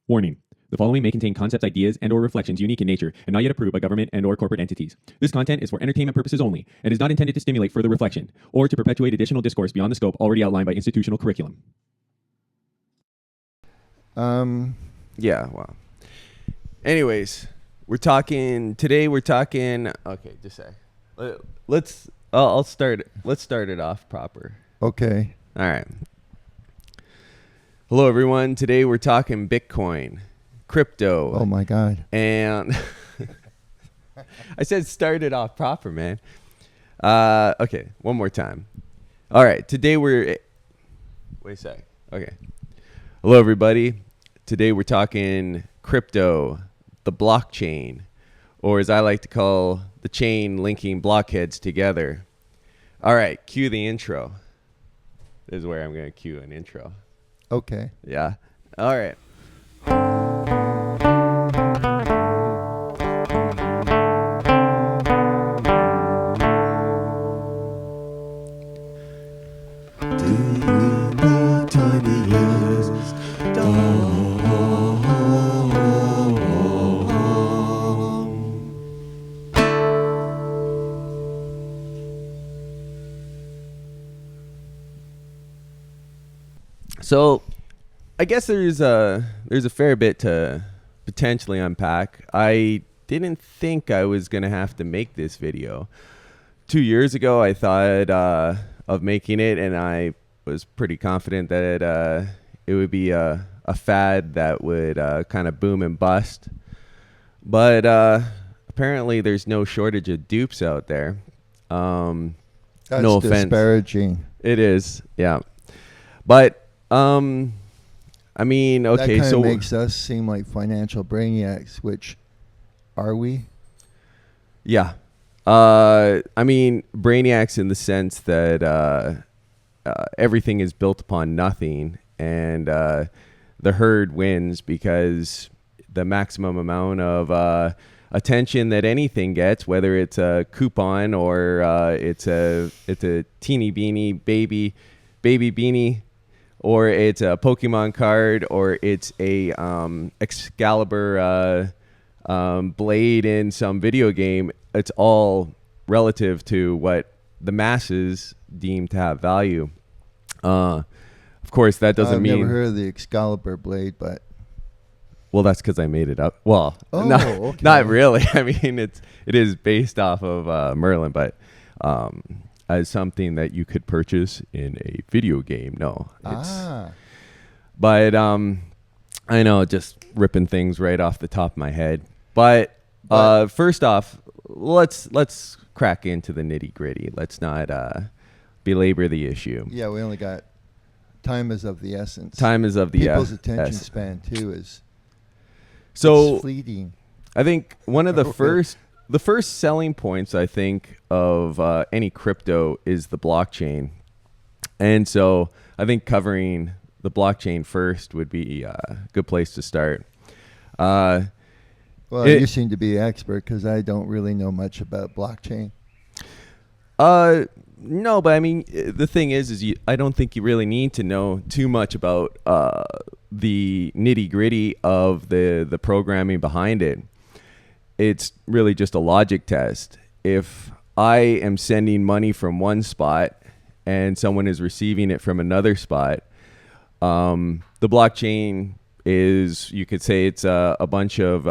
Warning. The following may contain concepts, ideas, and/or reflections unique in nature and not yet approved by government and/or corporate entities. This content is for entertainment purposes only and is not intended to stimulate further reflection or to perpetuate additional discourse beyond the scope already outlined by institutional curriculum. Yeah, well. Anyways, today we're talking, okay, just a sec. Let's start it off proper. Okay. All right. Hello, everyone. Today we're talking Bitcoin, crypto. Oh, my God. And I said start it off proper, man. Okay, one more time. All right, today wait a sec. Okay. Hello, everybody. Today we're talking crypto, the blockchain, or as I like to call the chain linking blockheads together. All right, cue the intro. This is where I'm going to cue an intro. Okay. Yeah. All right. So, I guess there's a fair bit to potentially unpack. I didn't think I was gonna have to make this video. 2 years ago, I thought of making it, and I was pretty confident that it would be a fad that would kind of boom and bust. But apparently, there's no shortage of dupes out there. That's no offense. Disparaging. It is, yeah. But I mean, okay, that so makes us seem like financial brainiacs, which are we? Yeah. I mean, brainiacs in the sense that everything is built upon nothing, and the herd wins because the maximum amount of attention that anything gets, whether it's a coupon or it's a teeny beanie baby beanie, or it's a Pokemon card, or it's a Excalibur blade in some video game. It's all relative to what the masses deem to have value. Of course, that doesn't mean... I've never heard of the Excalibur blade, but... Well, that's because I made it up. Well, okay. Not really. I mean, it is based off of Merlin, but... as something that you could purchase in a video game. No. But I know, just ripping things right off the top of my head. But first off, let's crack into the nitty-gritty. Let's not belabor the issue. Yeah, we only got... Time is of the essence. Time is of the People's attention span, too, is so fleeting. I think one of the first selling points, I think, of any crypto is the blockchain. And so I think covering the blockchain first would be a good place to start. Well, you seem to be an expert because I don't really know much about blockchain. No, but I mean, the thing is I don't think you really need to know too much about the nitty-gritty of the programming behind it. It's really just a logic test. If I am sending money from one spot and someone is receiving it from another spot, the blockchain is, you could say it's a bunch of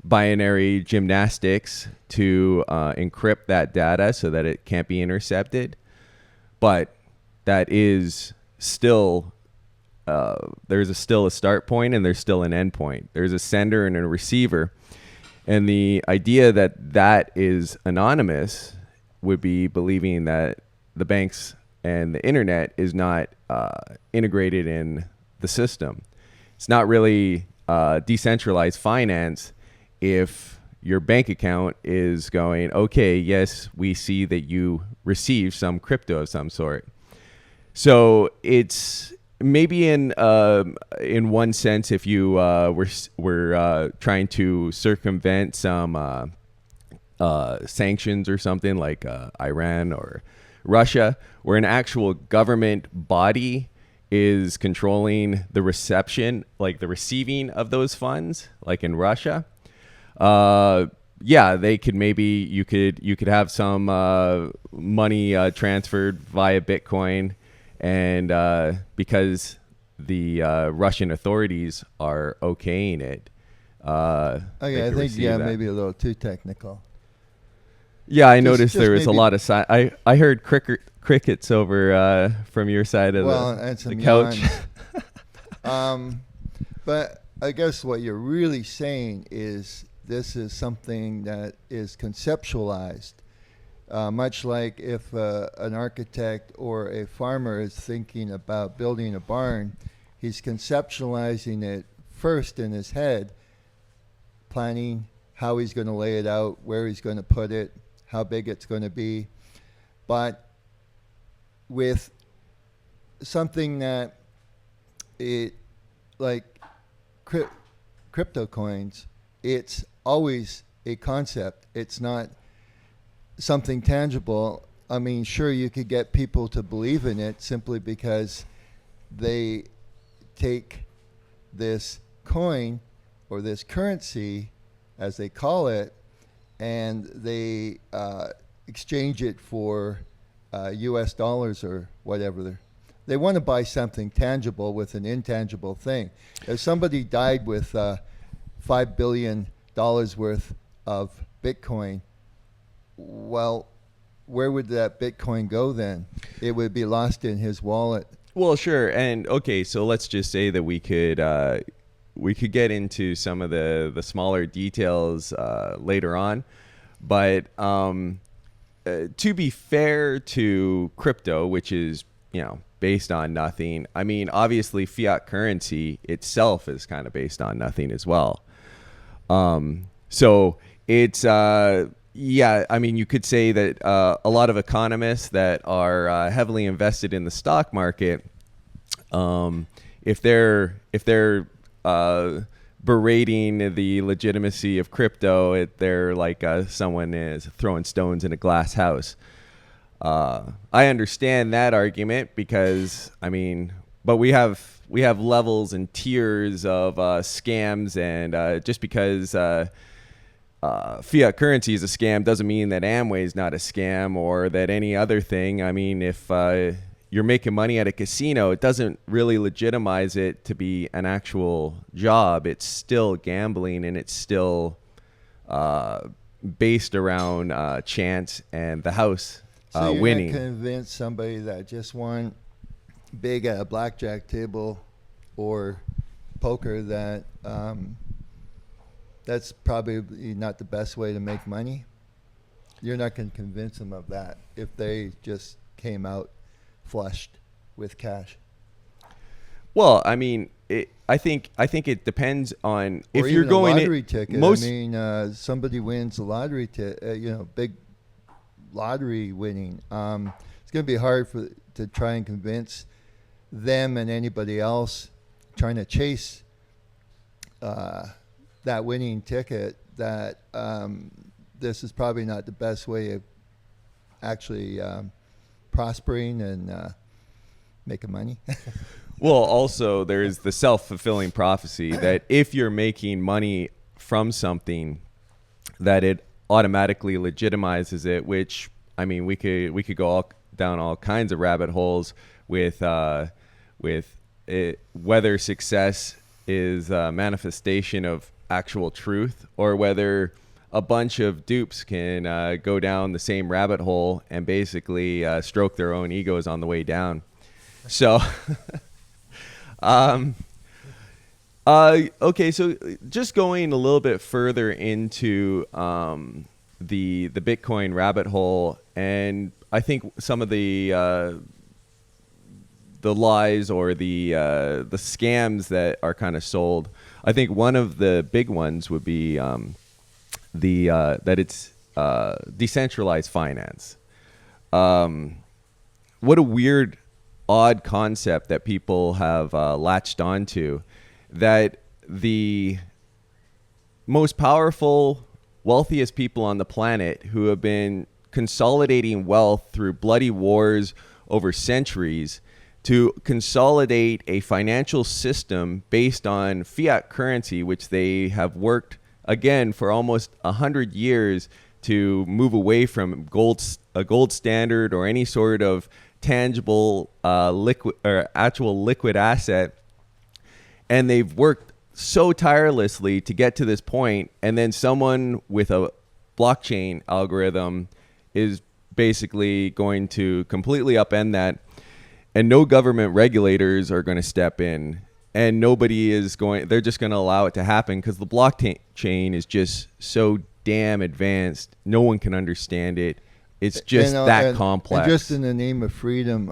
binary gymnastics to encrypt that data so that it can't be intercepted. But that is still... there's still a start point and there's still an end point. There's a sender and a receiver. And the idea that is anonymous would be believing that the banks and the internet is not integrated in the system. It's not really decentralized finance if your bank account is going, okay, yes, we see that you received some crypto of some sort. So it's... Maybe in one sense, if you were trying to circumvent some sanctions or something like Iran or Russia, where an actual government body is controlling the reception, like the receiving of those funds, like in Russia, yeah, they could maybe you could have some money transferred via Bitcoin, and because the Russian authorities are okaying it. Okay, I think maybe a little too technical. Yeah, I noticed there was a lot of I heard crickets over from your side of the couch. But I guess what you're really saying is this is something that is conceptualized, much like if an architect or a farmer is thinking about building a barn, he's conceptualizing it first in his head, planning how he's going to lay it out, where he's going to put it, how big it's going to be. But with something that like crypto coins, it's always a concept. It's not something tangible. I mean, sure, you could get people to believe in it simply because they take this coin or this currency, as they call it, and they exchange it for US dollars or whatever. They want to buy something tangible with an intangible thing. If somebody died with $5 billion worth of Bitcoin, well, where would that Bitcoin go then? It would be lost in his wallet. Well, sure. And okay, so let's just say that we could get into some of the smaller details later on. But to be fair to crypto, which is, based on nothing, I mean, obviously fiat currency itself is kind of based on nothing as well. So it's, yeah, I mean, you could say that a lot of economists that are heavily invested in the stock market, if they're berating the legitimacy of crypto, they're like someone is throwing stones in a glass house. I understand that argument because, I mean, but we have levels and tiers of scams, and just because fiat currency is a scam doesn't mean that Amway is not a scam or that any other thing. I mean, if you're making money at a casino, it doesn't really legitimize it to be an actual job. It's still gambling, and it's still based around chance and the house so you're winning. Not convince somebody that just won big at a blackjack table or poker that that's probably not the best way to make money. You're not going to convince them of that if they just came out flushed with cash. Well, I mean, I think it depends on or if you're going a lottery ticket. I mean, somebody wins a lottery ticket, big lottery winning. It's going to be hard to try and convince them and anybody else trying to chase that winning ticket that this is probably not the best way of actually prospering and making money. Well, also there's the self-fulfilling prophecy that if you're making money from something, that it automatically legitimizes it, which, I mean, we could go down all kinds of rabbit holes with it, whether success is a manifestation of actual truth or whether a bunch of dupes can go down the same rabbit hole and basically stroke their own egos on the way down. So, okay, so just going a little bit further into the Bitcoin rabbit hole, and I think some of the lies or the scams that are kind of sold. I think one of the big ones would be that it's decentralized finance. What a weird, odd concept that people have latched onto, that the most powerful, wealthiest people on the planet who have been consolidating wealth through bloody wars over centuries, to consolidate a financial system based on fiat currency, which they have worked again for almost 100 years to move away from a gold standard or any sort of tangible liquid or actual liquid asset. And they've worked so tirelessly to get to this point, and then someone with a blockchain algorithm is basically going to completely upend that, and no government regulators are going to step in, and they're just going to allow it to happen because the blockchain is just so damn advanced. No one can understand it. It's just complex. And just in the name of freedom,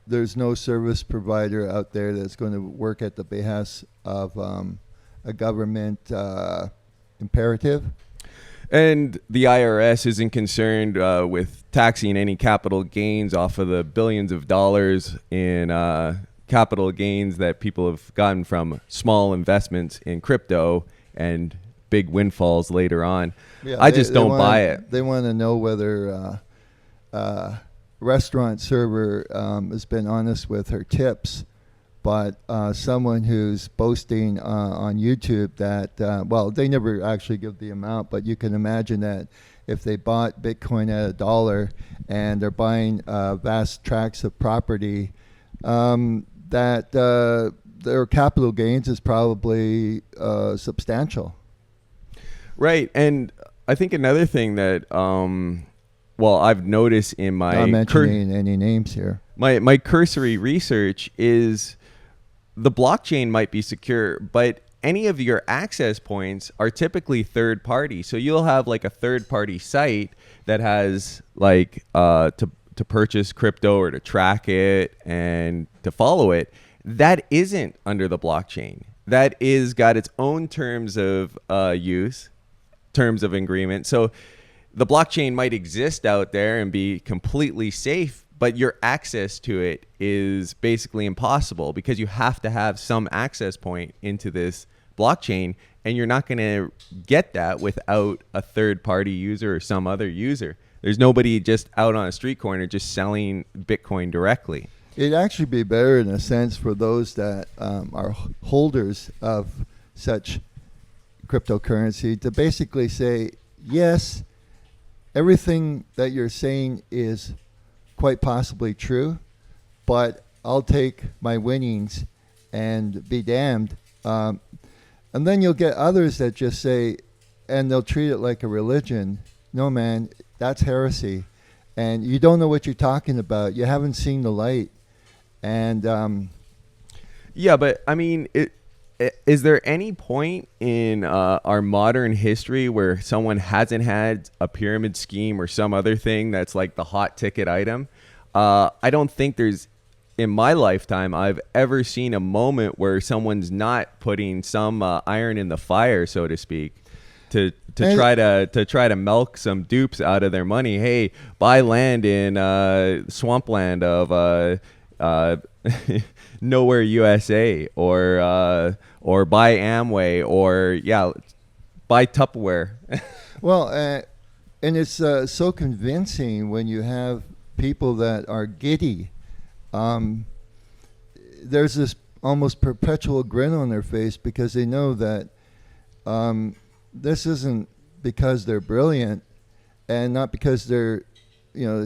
there's no service provider out there that's going to work at the behest of a government imperative. And the IRS isn't concerned with taxing any capital gains off of the billions of dollars in capital gains that people have gotten from small investments in crypto and big windfalls later on. Yeah, I just don't buy it. They want to know whether restaurant server has been honest with her tips, but someone who's boasting on YouTube that, well, they never actually give the amount, but you can imagine that if they bought Bitcoin at $1 and they're buying vast tracts of property, that their capital gains is probably substantial. Right. And I think another thing that, I've noticed in my... Not mentioning any names here. My cursory research is the blockchain might be secure, but any of your access points are typically third party. So you'll have like a third party site that has like to purchase crypto or to track it and to follow it. That isn't under the blockchain. That is got its own terms of use, terms of agreement. So the blockchain might exist out there and be completely safe, but your access to it is basically impossible because you have to have some access point into this blockchain, and you're not going to get that without a third-party user or some other user. There's nobody just out on a street corner just selling Bitcoin directly. It'd actually be better in a sense for those that are holders of such cryptocurrency to basically say, yes, everything that you're saying is quite possibly true, but I'll take my winnings and be damned. And then you'll get others that just say, and they'll treat it like a religion. No, man, that's heresy. And you don't know what you're talking about. You haven't seen the light. And yeah, but I mean, is there any point in our modern history where someone hasn't had a pyramid scheme or some other thing that's like the hot ticket item? I don't think there's, in my lifetime, I've ever seen a moment where someone's not putting some iron in the fire, so to speak, to try to milk some dupes out of their money. Hey, buy land in swampland of Nowhere, USA, or buy Amway, or buy Tupperware. Well, and it's so convincing when you have people that are giddy. There's this almost perpetual grin on their face because they know that this isn't because they're brilliant and not because they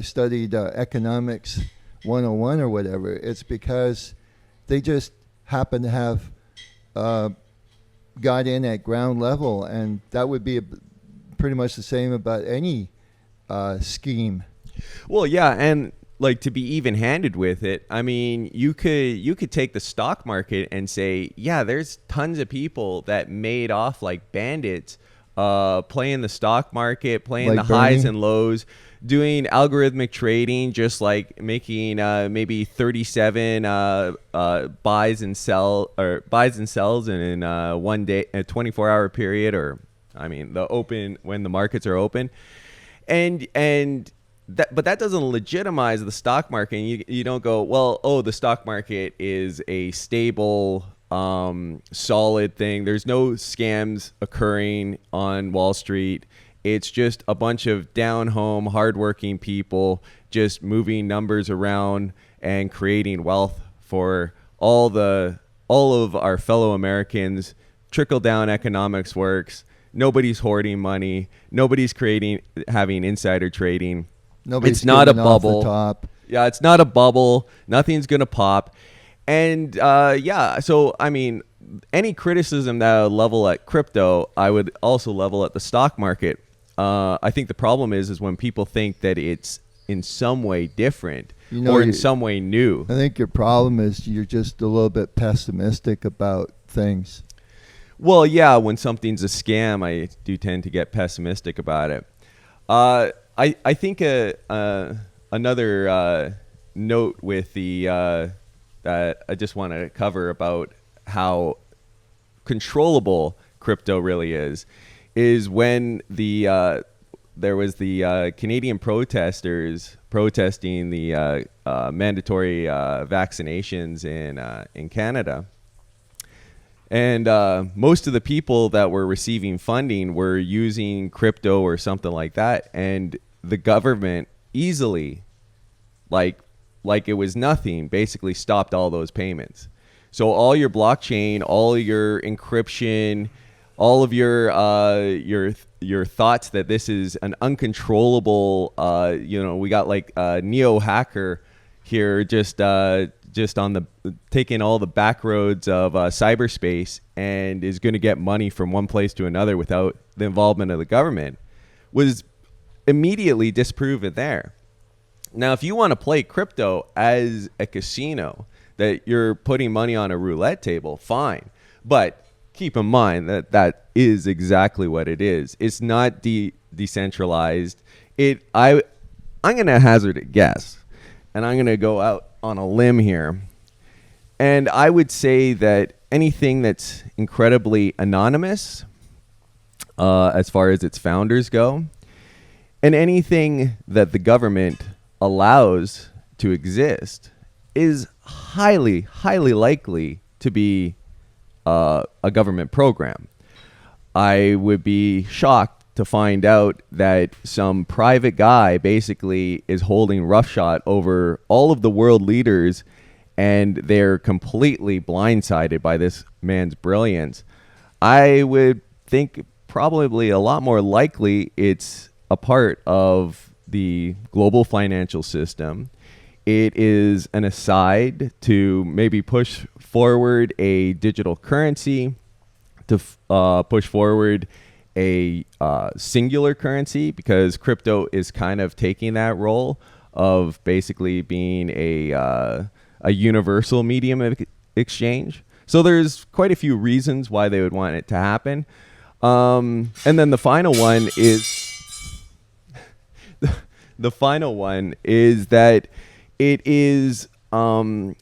studied economics 101 or whatever. It's because they just happen to have got in at ground level, and that would be pretty much the same about any scheme. Well, yeah, and like to be even-handed with it, I mean, you could take the stock market and say, yeah, there's tons of people that made off like bandits, playing the stock market, playing like the highs and lows, doing algorithmic trading, just like making maybe 37 buys and sells in one day, a 24-hour period, or I mean when the markets are open, but that doesn't legitimize the stock market. And you don't go, well, the stock market is a stable, solid thing. There's no scams occurring on Wall Street. It's just a bunch of down-home, hardworking people just moving numbers around and creating wealth for all of our fellow Americans. Trickle down economics works. Nobody's hoarding money. Nobody's having insider trading. Nobody's it's not a getting off the bubble. top. Yeah, it's not a bubble. Nothing's gonna pop. And so I mean, any criticism that I would level at crypto, I would also level at the stock market. I think the problem is when people think that it's in some way different or in some way new. I think your problem is you're just a little bit pessimistic about things. Well, yeah, when something's a scam, I do tend to get pessimistic about it. I think another note with the that I just want to cover about how controllable crypto really is when there was the Canadian protesters protesting the mandatory vaccinations in Canada. And most of the people that were receiving funding were using crypto or something like that. And the government easily, like it was nothing, basically stopped all those payments. So all your blockchain, all your encryption, all of your thoughts that this is an uncontrollable, we got like a neo hacker here just on the taking all the back roads of cyberspace and is going to get money from one place to another without the involvement of the government was immediately disproven there. Now, if you want to play crypto as a casino, that you're putting money on a roulette table, fine. But keep in mind that is exactly what it is. It's not decentralized. I'm going to hazard a guess, and I'm going to go out on a limb here. And I would say that anything that's incredibly anonymous, as far as its founders go, and anything that the government allows to exist is highly, highly likely to be a government program. I would be shocked to find out that some private guy basically is holding roughshod over all of the world leaders and they're completely blindsided by this man's brilliance. I would think probably a lot more likely it's a part of the global financial system. It is an aside to maybe push forward a digital currency, to push forward a singular currency, because crypto is kind of taking that role of basically being a universal medium of exchange. So there's quite a few reasons why they would want it to happen. And then the final one is that it is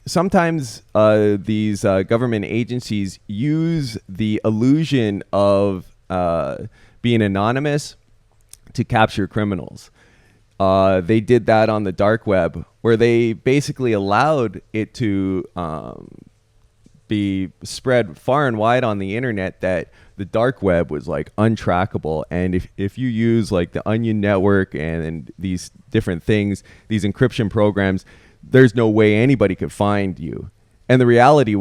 sometimes these government agencies use the illusion of being anonymous to capture criminals. They did that on the dark web, where they basically allowed it to be spread far and wide on the internet that the dark web was like untrackable. And if you use like the Onion network and these different things, these encryption programs, there's no way anybody could find you. And the reality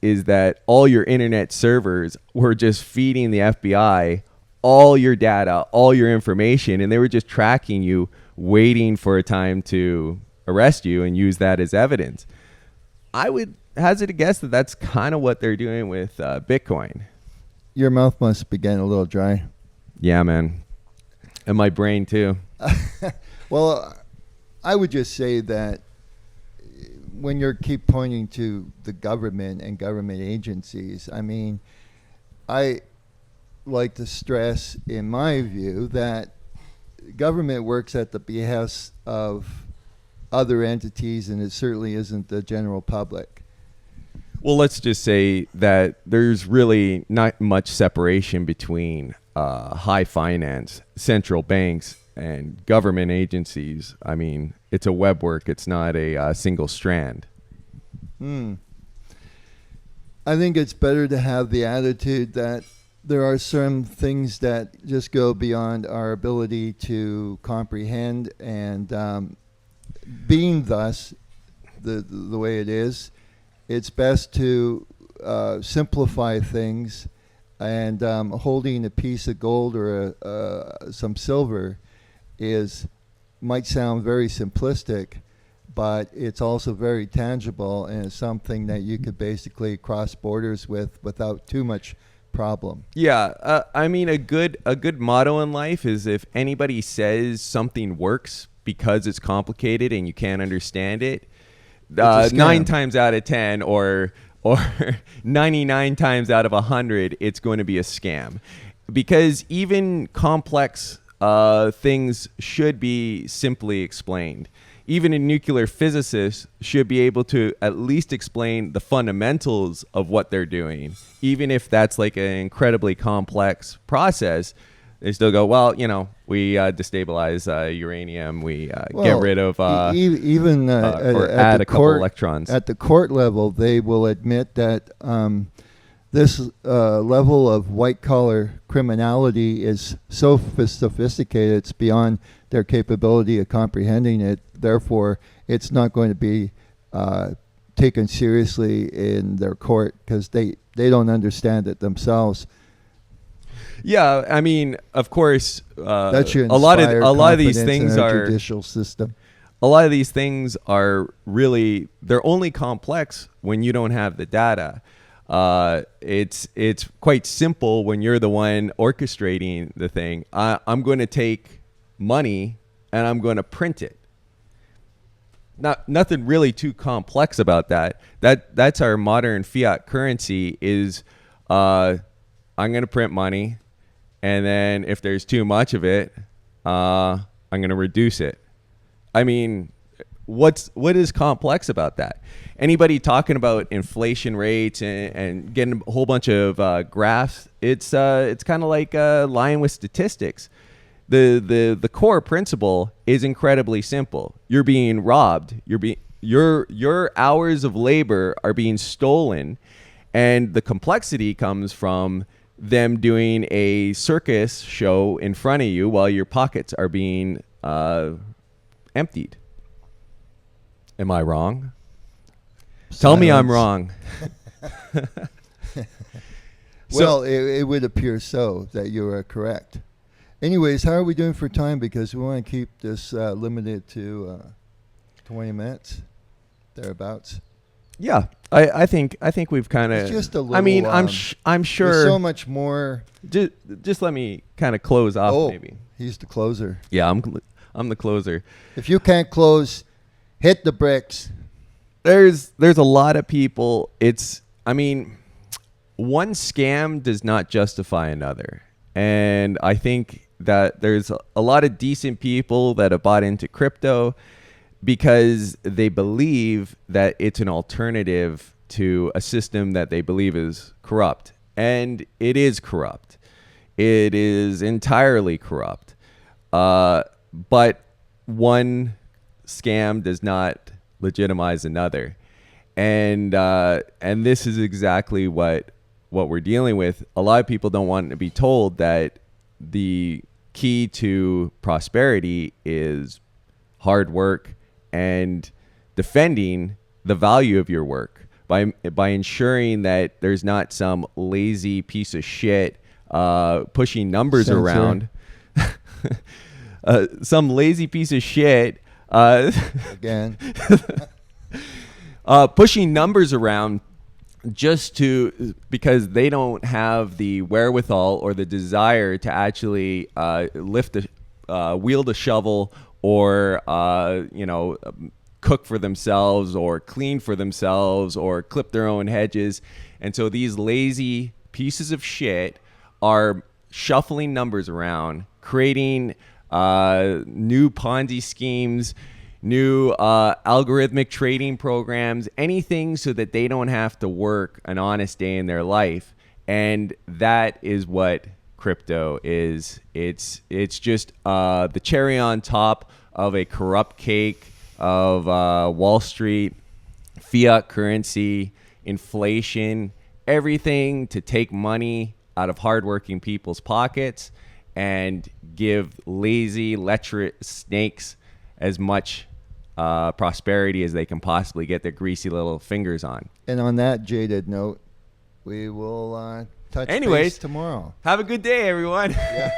is that all your internet servers were just feeding the FBI all your data, all your information, and they were just tracking you, waiting for a time to arrest you and use that as evidence. I would hazard a guess that that's kind of what they're doing with Bitcoin. Your mouth must be getting a little dry. Yeah, man. And my brain, too. Well, I would just say that when you keep pointing to the government and government agencies, I mean, I like to stress, in my view, that government works at the behest of other entities, and it certainly isn't the general public. Well, let's just say that there's really not much separation between high finance, central banks, and government agencies. I mean, it's a web work. It's not a single strand. I think it's better to have the attitude that there are some things that just go beyond our ability to comprehend, and being thus the way it is. It's best to simplify things, and holding a piece of gold or some silver might sound very simplistic, but it's also very tangible, and it's something that you could basically cross borders with without too much problem. Yeah, I mean, a good motto in life is, if anybody says something works because it's complicated and you can't understand it, 9 times out of 10 or 99 times out of 100, it's going to be a scam, because even complex things should be simply explained. Even a nuclear physicist should be able to at least explain the fundamentals of what they're doing. Even if that's like an incredibly complex process, they still go, well, we destabilize uranium, we get rid of even or at add the a couple electrons. At the court level, they will admit that this level of white-collar criminality is so sophisticated, it's beyond their capability of comprehending it. Therefore, it's not going to be taken seriously in their court, because they don't understand it themselves. Yeah, I mean, of course, That's your a lot of these things are judicial system. A lot of these things are really, they're only complex when you don't have the data. It's quite simple when you're the one orchestrating the thing. I'm going to take money and I'm going to print it. Nothing really too complex about that. That's our modern fiat currency. Is I'm going to print money, and then if there's too much of it, I'm going to reduce it. I mean, what is complex about that? Anybody talking about inflation rates and getting a whole bunch of graphs, it's kind of like lying with statistics. The core principle is incredibly simple. You're being robbed. Your hours of labor are being stolen, and the complexity comes from them doing a circus show in front of you while your pockets are being emptied. Am I wrong? Tell me I'm wrong. Well, it would appear so that you are correct. Anyways, how are we doing for time? Because we want to keep this limited to 20 minutes, thereabouts. Yeah, I think we've kind of. It's just a little. I mean, I'm sure. There's so much more. Just let me kind of close off. Oh, maybe. He's the closer. Yeah, I'm the closer. If you can't close, hit the bricks. There's a lot of people. I mean, one scam does not justify another, and I think that there's a lot of decent people that have bought into crypto because they believe that it's an alternative to a system that they believe is corrupt. And it is corrupt. It is entirely corrupt. But one scam does not legitimize another. And this is exactly what we're dealing with. A lot of people don't want to be told that the key to prosperity is hard work and defending the value of your work by ensuring that there's not some lazy piece of shit pushing numbers around. Some lazy piece of shit again pushing numbers around just because they don't have the wherewithal or the desire to actually wield a shovel or cook for themselves or clean for themselves or clip their own hedges. And so these lazy pieces of shit are shuffling numbers around, creating new Ponzi schemes, new algorithmic trading programs, anything so that they don't have to work an honest day in their life. And that is what crypto is. It's just the cherry on top of a corrupt cake of Wall Street, fiat currency, inflation, everything to take money out of hardworking people's pockets and give lazy, lecherous snakes as much prosperity as they can possibly get their greasy little fingers on. And on that jaded note, we will touch Anyways, base tomorrow. Have a good day, everyone. Yeah.